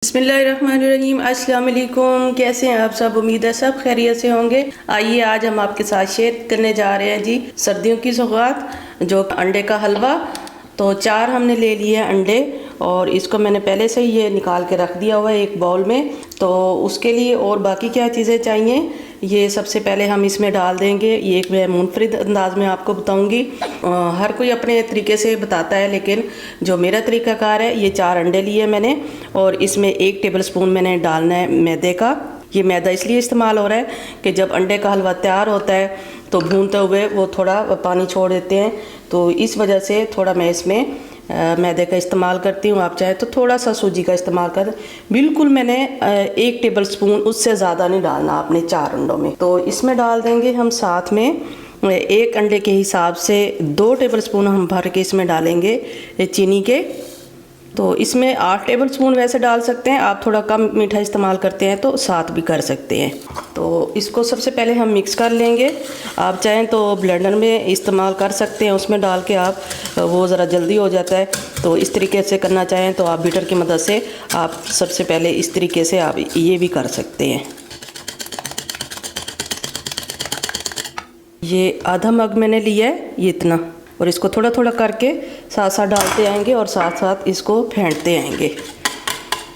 बिस्मिल्लाहिर्रहमानिर्रहीम। अस्सलाम वालेकुम। कैसे हैं आप सब? उम्मीद है सब खैरियत से होंगे। आइए आज हम आपके साथ शेयर करने जा रहे हैं जी सर्दियों की सौगात, जो अंडे का हलवा। तो 4 हमने ले लिए अंडे और इसको मैंने पहले से ही ये निकाल के रख दिया हुआ है एक बाउल में। तो उसके लिए और बाकी क्या चीज़ें चाहिए, ये सबसे पहले हम इसमें डाल देंगे। ये एक मैं मुनफरिद अंदाज में आपको बताऊंगी। हर कोई अपने तरीके से बताता है, लेकिन जो मेरा तरीक़ाकार है, ये 4 अंडे लिए मैंने और इसमें 1 टेबलस्पून मैंने डालना है मैदे का। ये मैदा इसलिए इस्तेमाल हो रहा है कि जब अंडे का हलवा तैयार होता है तो भूनते हुए वो थोड़ा पानी छोड़ देते हैं, तो इस वजह से थोड़ा मैं इसमें मैदे का इस्तेमाल करती हूँ। आप चाहे तो थोड़ा सा सूजी का इस्तेमाल कर। बिल्कुल मैंने 1 टेबलस्पून, उससे ज़्यादा नहीं डालना आपने 4 अंडों में। तो इसमें डाल देंगे हम साथ में 1 अंडे के हिसाब से 2 टेबलस्पून हम भर के इसमें डालेंगे चीनी के। तो इसमें 8 टेबलस्पून वैसे डाल सकते हैं, आप थोड़ा कम मीठा इस्तेमाल करते हैं तो 7 भी कर सकते हैं। तो इसको सबसे पहले हम मिक्स कर लेंगे। आप चाहें तो ब्लेंडर में इस्तेमाल कर सकते हैं, उसमें डाल के आप, वो ज़रा जल्दी हो जाता है। तो इस तरीके से करना चाहें तो आप बीटर की मदद से आप सबसे पहले इस तरीके से आप ये भी कर सकते हैं। ये आधा मग मैंने लिया है, ये इतना, और इसको थोड़ा थोड़ा करके साथ साथ डालते आएंगे और साथ साथ इसको फेंटते आएंगे।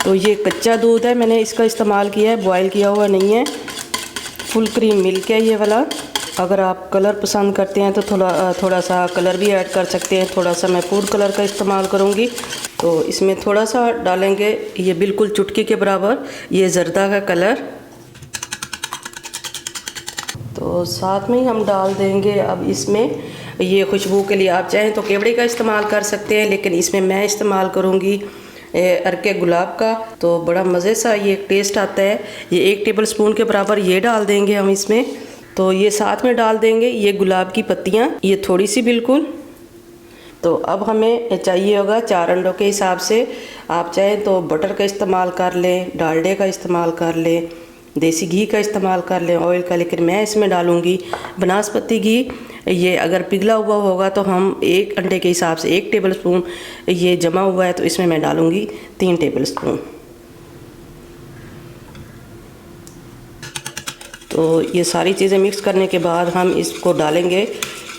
तो ये कच्चा दूध है, मैंने इसका इस्तेमाल किया है, बॉयल किया हुआ नहीं है। फुल क्रीम मिल्क है ये वाला। अगर आप कलर पसंद करते हैं तो थोड़ा सा कलर भी ऐड कर सकते हैं। थोड़ा सा मैं फूड कलर का इस्तेमाल करूँगी। तो इसमें थोड़ा सा डालेंगे, ये बिल्कुल चुटकी के बराबर, ये जर्दा का कलर। तो साथ में ही हम डाल देंगे अब इसमें, ये खुशबू के लिए आप चाहें तो केवड़े का इस्तेमाल कर सकते हैं, लेकिन इसमें मैं इस्तेमाल करूँगी अर्के गुलाब का। तो बड़ा मज़े सा ये टेस्ट आता है। ये 1 टेबलस्पून के बराबर ये डाल देंगे हम इसमें। तो ये साथ में डाल देंगे ये गुलाब की पत्तियाँ, ये थोड़ी सी बिल्कुल। तो अब हमें चाहिए होगा 4 अंडों के हिसाब से। आप चाहें तो बटर का इस्तेमाल कर लें, डालडे का इस्तेमाल कर लें, देसी घी का इस्तेमाल कर लें, ऑयल का, लेकिन मैं इसमें डालूँगी बनास्पति घी। ये अगर पिघला हुआ होगा तो हम 1 अंडे के हिसाब से 1 टेबलस्पून, ये जमा हुआ है तो इसमें मैं डालूँगी 3 टेबलस्पून। तो ये सारी चीज़ें मिक्स करने के बाद हम इसको डालेंगे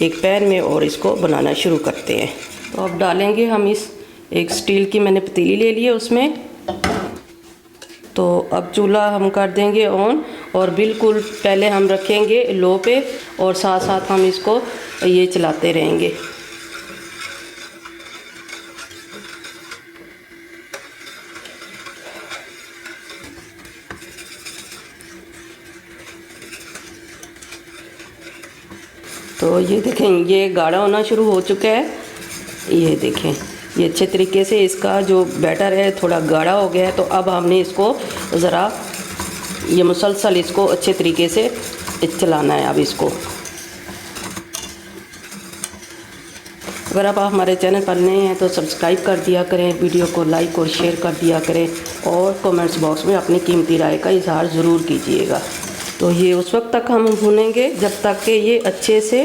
एक पैन में और इसको बनाना शुरू करते हैं। तो अब डालेंगे हम एक स्टील की मैंने पतीली ले ली है उसमें। तो अब चूल्हा हम कर देंगे ऑन और बिल्कुल पहले हम रखेंगे लो पे और साथ साथ हम इसको ये चलाते रहेंगे। तो ये देखें, ये गाढ़ा होना शुरू हो चुका है। ये देखें, ये अच्छे तरीके से इसका जो बैटर है थोड़ा गाढ़ा हो गया है। तो अब हमने इसको ज़रा ये मुसलसल इसको अच्छे तरीके से चलाना है। अब इसको, अगर आप हमारे चैनल पर नए हैं तो सब्सक्राइब कर दिया करें, वीडियो को लाइक और शेयर कर दिया करें और कमेंट्स बॉक्स में अपनी कीमती राय का इजहार ज़रूर कीजिएगा। तो ये उस वक्त तक हम भुनेंगे जब तक कि ये अच्छे से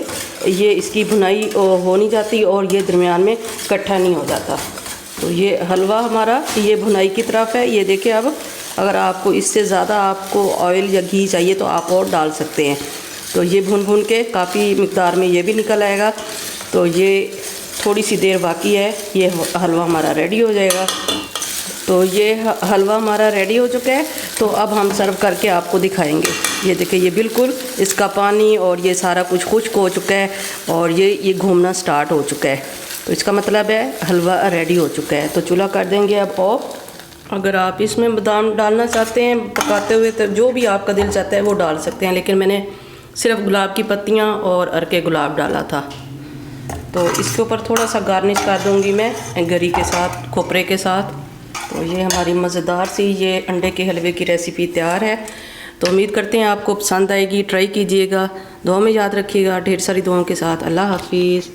ये इसकी भुनाई हो नहीं जाती और ये दरमियान में इकट्ठा नहीं हो जाता। तो ये हलवा हमारा ये भुनाई की तरफ है। ये देखिए, अब अगर आपको इससे ज़्यादा आपको ऑयल या घी चाहिए तो आप और डाल सकते हैं। तो ये भुन के काफ़ी मिकदार में ये भी निकल आएगा। तो ये थोड़ी सी देर बाकी है, ये हलवा हमारा रेडी हो जाएगा। तो ये हलवा हमारा रेडी हो चुका है। तो अब हम सर्व करके आपको दिखाएंगे। ये देखिए, ये बिल्कुल इसका पानी और ये सारा कुछ खुश्क हो चुका है और ये घूमना स्टार्ट हो चुका है। तो इसका मतलब है हलवा रेडी हो चुका है। तो चूल्हा कर देंगे अब ऑफ। अगर आप इसमें बादाम डालना चाहते हैं पकाते हुए तो जो भी आपका दिल चाहता है वो डाल सकते हैं, लेकिन मैंने सिर्फ गुलाब की पत्तियाँ और अर्के गुलाब डाला था। तो इसके ऊपर थोड़ा सा गार्निश कर दूँगी मैं गरी के साथ, खोपरे के साथ। तो ये हमारी मज़ेदार सी ये अंडे के हलवे की रेसिपी तैयार है। तो उम्मीद करते हैं आपको पसंद आएगी, ट्राई कीजिएगा। दुआ में याद रखिएगा। ढेर सारी दुआओं के साथ। अल्लाह हाफिज़।